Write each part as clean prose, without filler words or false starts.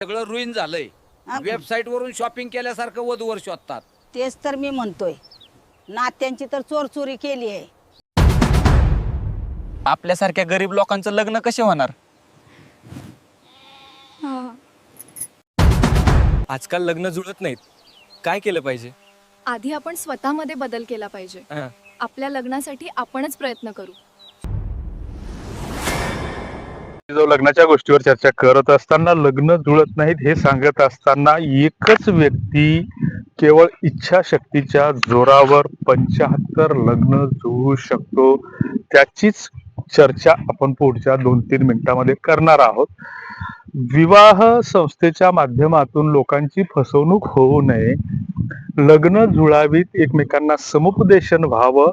सगळं रुईन झालंय. वेबसाईट वरून शॉपिंग केल्यासारखं वधूवर शोधतात. तेच तर मी म्हणतोय, नात्यांची तर चोरचोरी केली आहे. आपल्यासारख्या गरीब लोकांचं लग्न कसे होणार? आजकाल लग्न जुळत नाहीत. काय केलं पाहिजे? आधी आपण स्वतःमध्ये बदल केला पाहिजे. आपल्या लग्नासाठी आपणच प्रयत्न करू. जो लग्नाच्या गोष्टीवर चर्चा करत असताना लग्न जुळत नाहीत हे सांगत असताना एकच व्यक्ती केवळ इच्छाशक्तीच्या जोरावर 75 लग्न जुळू शकतो, त्याचीच चर्चा आपण पुढच्या 2-3 मिनिटांमध्ये करणार आहोत. विवाह संस्थेच्या माध्यमातून लोकांची फसवणूक होऊ नये, लग्न जुळावीत, एकमेकांना समुपदेशन व्हावं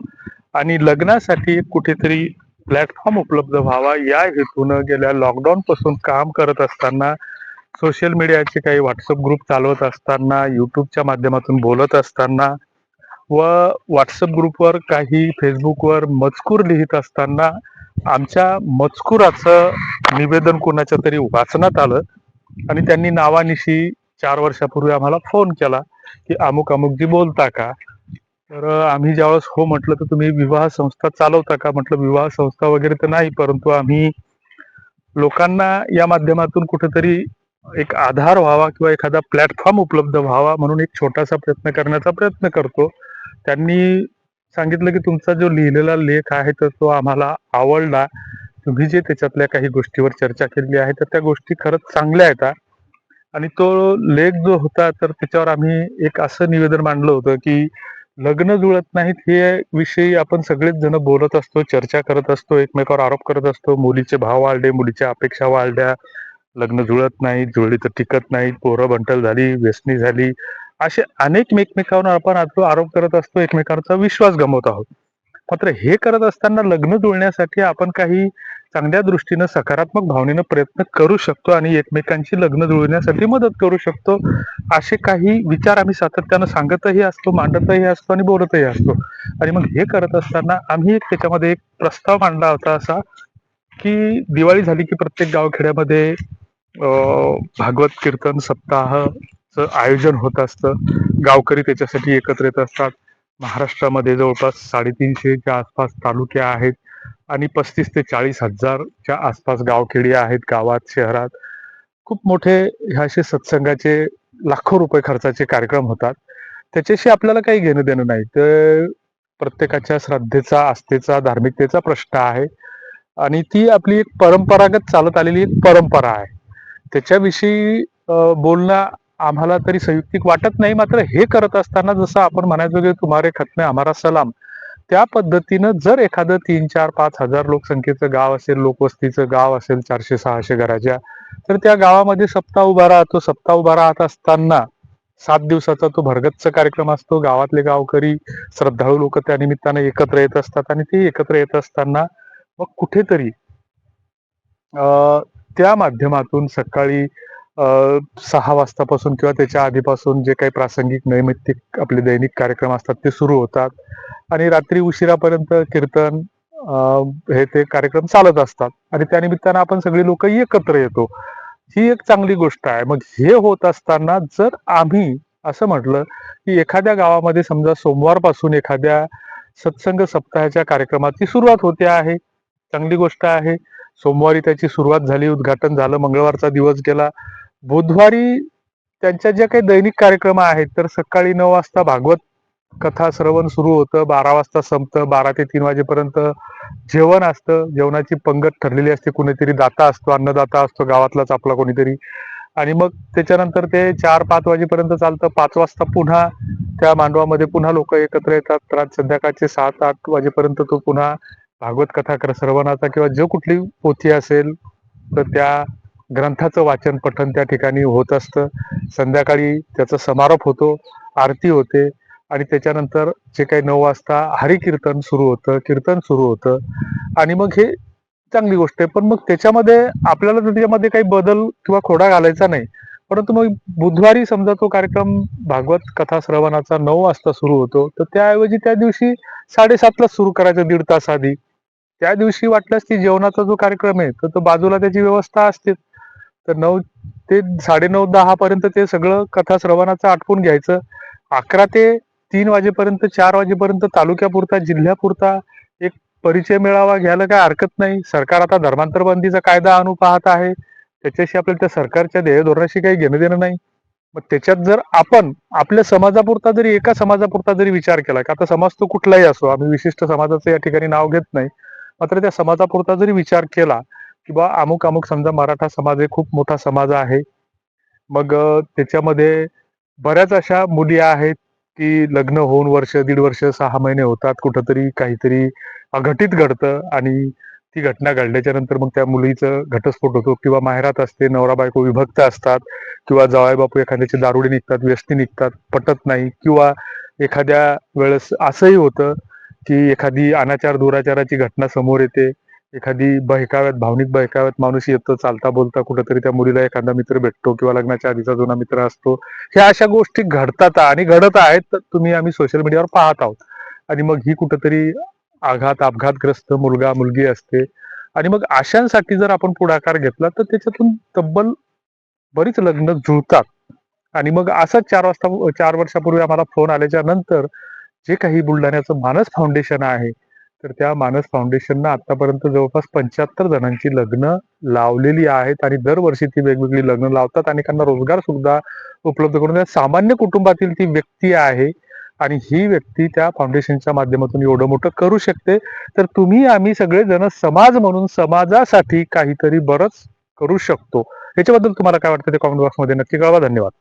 आणि लग्नासाठी कुठेतरी प्लॅटफॉर्म उपलब्ध व्हावा या हेतून गेल्या लॉकडाऊन पासून काम करत असताना, सोशल मीडियाचे काही व्हॉट्सअप ग्रुप चालवत असताना, युट्यूबच्या माध्यमातून बोलत असताना व व्हॉट्सअप ग्रुपवर काही फेसबुकवर मजकूर लिहित असताना आमच्या मजकुराचं निवेदन कोणाच्या तरी वाचनात आलं आणि त्यांनी नावानिशी 4 वर्षापूर्वी आम्हाला फोन केला की अमुक अमुक जी बोलता का? तर आम्ही ज्यावेळेस हो म्हटलं, तर तुम्ही विवाह संस्था चालवता का? म्हटलं विवाह संस्था वगैरे तर नाही, परंतु आम्ही लोकांना या माध्यमातून कुठेतरी एक आधार व्हावा किंवा एखादा प्लॅटफॉर्म उपलब्ध व्हावा म्हणून एक छोटासा प्रयत्न करण्याचा प्रयत्न करतो. त्यांनी सांगितलं की तुमचा जो लिहिलेला लेख आहे तर तो आम्हाला आवडला. तुम्ही जे त्याच्यातल्या काही गोष्टीवर चर्चा केलेली आहे तर त्या गोष्टी खरंच चांगल्या आहेत. आणि तो लेख जो होता तर त्याच्यावर आम्ही एक असं निवेदन मांडलं होतं की लग्न जुळत नाहीत हे विषयी आपण सगळेच जण बोलत असतो, चर्चा करत असतो, एकमेकावर आरोप करत असतो. मुलीचे भाव वाढले, मुलीच्या अपेक्षा वाढल्या, लग्न जुळत नाही, जुळली तर टिकत नाही, पोरं बंटल झाली, व्यसनी झाली, असे अनेक एकमेकांवर आपण आरोप करत असतो, एकमेकांचा विश्वास गमावत आहोत. मात्र हे करत असताना लग्न जुळण्यासाठी आपण काही चांगल्या दृष्टीनं सकारात्मक भावनेनं प्रयत्न करू शकतो आणि एकमेकांची लग्न जुळवण्यासाठी मदत करू शकतो, असे काही विचार आम्ही सातत्यानं सांगतही असतो, मांडतही असतो आणि बोलतही असतो. आणि मग हे करत असताना आम्ही त्याच्यामध्ये एक प्रस्ताव मांडला होता असा की दिवाळी झाली की प्रत्येक गावखेड्यामध्ये भागवत कीर्तन सप्ताहाचं आयोजन होत असतं. गावकरी त्याच्यासाठी एकत्र येत असतात. महाराष्ट्रामध्ये जवळपास 350च्या आसपास तालुके आहेत आणि 35 ते 40 हजारच्या आसपास गावखेडी आहेत. गावात, शहरात खूप मोठे ह्या असे सत्संगाचे लाखो रुपये खर्चाचे कार्यक्रम होतात. त्याच्याशी आपल्याला काही घेणं देणं नाही. तर प्रत्येकाच्या श्रद्धेचा, आस्थेचा, धार्मिकतेचा प्रश्न आहे आणि ती आपली एक परंपरागत चालत आलेली एक परंपरा आहे. त्याच्याविषयी बोलणं आम्हाला तरी संयुक्तिक वाटत नाही. मात्र हे करत असताना जसं आपण म्हणायचो की तुम्हारे खत में हमारा सलाम, त्या पद्धतीनं जर एखादं 3-4-5 हजार लोकसंख्येचं गाव असेल, लोकवस्तीचं गाव असेल 400-600 घराच्या, तर त्या गावामध्ये सप्ताह उभा राहतो. सप्ताह उभा राहत असताना 7 दिवसाचा तो भरगच्च कार्यक्रम असतो. गावातले गावकरी, श्रद्धाळू लोक त्या निमित्तानं एकत्र येत असतात आणि ते एकत्र येत असताना मग कुठेतरी त्या माध्यमातून सकाळी 6 वाजतापासून किंवा त्याच्या आधीपासून जे काही प्रासंगिक नैमित्तिक आपले दैनिक कार्यक्रम असतात ते सुरू होतात आणि रात्री उशिरापर्यंत कीर्तन हे ते कार्यक्रम चालत असतात आणि त्या निमित्तानं आपण सगळी लोक एकत्र येतो. ही एक चांगली गोष्ट आहे. मग हे होत असताना जर आम्ही असं म्हटलं की एखाद्या गावामध्ये समजा सोमवारपासून एखाद्या सत्संग सप्ताहाच्या कार्यक्रमाची सुरुवात होते आहे, चांगली गोष्ट आहे. सोमवारी त्याची सुरुवात झाली, उद्घाटन झालं, मंगळवारचा दिवस गेला. बुधवारी त्यांच्या ज्या काही दैनिक कार्यक्रम आहेत तर सकाळी 9 वाजता भागवत कथा श्रवण सुरू होतं, 12 वाजता संपतं, 12 ते 3 वाजेपर्यंत जेवण असतं. जेवणाची पंगत ठरलेली असते, कुणीतरी दाता असतो, अन्नदाता असतो गावातलाच आपला कोणीतरी, आणि मग त्याच्यानंतर ते 4-5 वाजेपर्यंत चालतं. 5 वाजता पुन्हा त्या मांडवामध्ये पुन्हा लोक एकत्र येतात. तर आज संध्याकाळचे 7-8 वाजेपर्यंत तो पुन्हा भागवत कथा श्रवणाचा किंवा जो कुठली पोथी असेल तर त्या ग्रंथाचं वाचन पठण त्या ठिकाणी होत असतं. संध्याकाळी त्याचा समारोप होतो, आरती होते आणि त्याच्यानंतर जे काही 9 वाजता हरिकीर्तन सुरू होतं, कीर्तन सुरू होतं आणि मग हे चांगली गोष्ट आहे. पण मग त्याच्यामध्ये आपल्याला त्याच्यामध्ये काही बदल किंवा खोडा घालायचा नाही. परंतु मग बुधवारी समजा तो कार्यक्रम भागवत कथा श्रवणाचा 9 वाजता सुरू होतो, तर त्याऐवजी त्या दिवशी 7:30ला सुरू करायचं, 1.5 तास आधी. त्या दिवशी वाटल्यास ती जेवणाचा जो कार्यक्रम आहे तर तो बाजूला त्याची व्यवस्था असते. तर 9 ते 9:30-10 पर्यंत ते सगळं कथा श्रवणाचं आटपून घ्यायचं. 11 ते 3 वाजेपर्यंत 4 वाजेपर्यंत तालुक्यापुरता जिल्ह्यापुरता एक परिचय मेळावा घ्यायला काय हरकत नाही. सरकार आता धर्मांतर बंदीचा कायदा आणू पाहत आहे, त्याच्याशी आपल्याला त्या सरकारच्या ध्येय धोरणाशी काही घेणं देणं नाही. मग त्याच्यात जर आपण आपल्या समाजापुरता जरी एका समाजापुरता जरी विचार केला की आता समाज तो कुठलाही असो, आम्ही विशिष्ट समाजाचं या ठिकाणी नाव घेत नाही, मात्र त्या समाजापुरता जरी विचार केला की बा अमुक अमुक समजा मराठा समाज हे खूप मोठा समाज आहे, मग त्याच्यामध्ये बऱ्याच अशा मुली आहेत की लग्न होऊन वर्ष, दीड वर्ष, 6 महिने होतात, कुठंतरी काहीतरी अघटित घडतं आणि ती घटना घडल्याच्या नंतर मग त्या मुलीचं घटस्फोट होतो किंवा माहेरात असते, नवरा बायको विभक्त असतात किंवा जावई बापू एखाद्याचे दारुडे निघतात, व्यसनी निघतात, पटत नाही, किंवा एखाद्या वेळेस असंही होतं की एखादी अनाचार दुराचाराची घटना समोर येते, एखादी बहकाव्यात भावनिक बहकाव्यात माणूस येतो, चालता बोलता कुठंतरी त्या मुलीला एखादा मित्र भेटतो किंवा लग्नाच्या आधीचा जुना मित्र असतो. ह्या अशा गोष्टी घडतात आणि घडत आहेत, तर आम्ही सोशल मीडियावर पाहत आहोत. आणि मग ही कुठंतरी अपघातग्रस्त मुलगा मुलगी असते आणि मग अशांसाठी जर आपण पुढाकार घेतला तर त्याच्यातून तब्बल बरीच लग्न जुळतात. आणि मग असंच 4 वर्षापूर्वी आम्हाला फोन आल्याच्या नंतर जे काही बुलढाण्याचं मानस फाउंडेशन आहे, तर त्या मानस फाउंडेशननं आतापर्यंत जवळपास 75 जणांची लग्न लावलेली आहेत आणि दरवर्षी ती वेगवेगळी लग्न लावतात आणि त्यांना रोजगार सुद्धा उपलब्ध करून देतात. सामान्य कुटुंबातील ती व्यक्ती आहे आणि ही व्यक्ती त्या फाउंडेशनच्या माध्यमातून एवढं मोठं करू शकते. तर तुम्ही आम्ही सगळेजण समाज म्हणून समाजासाठी काहीतरी बरंच करू शकतो. याच्याबद्दल तुम्हाला काय वाटतं ते कॉमेंट बॉक्समध्ये नक्की कळवा. धन्यवाद.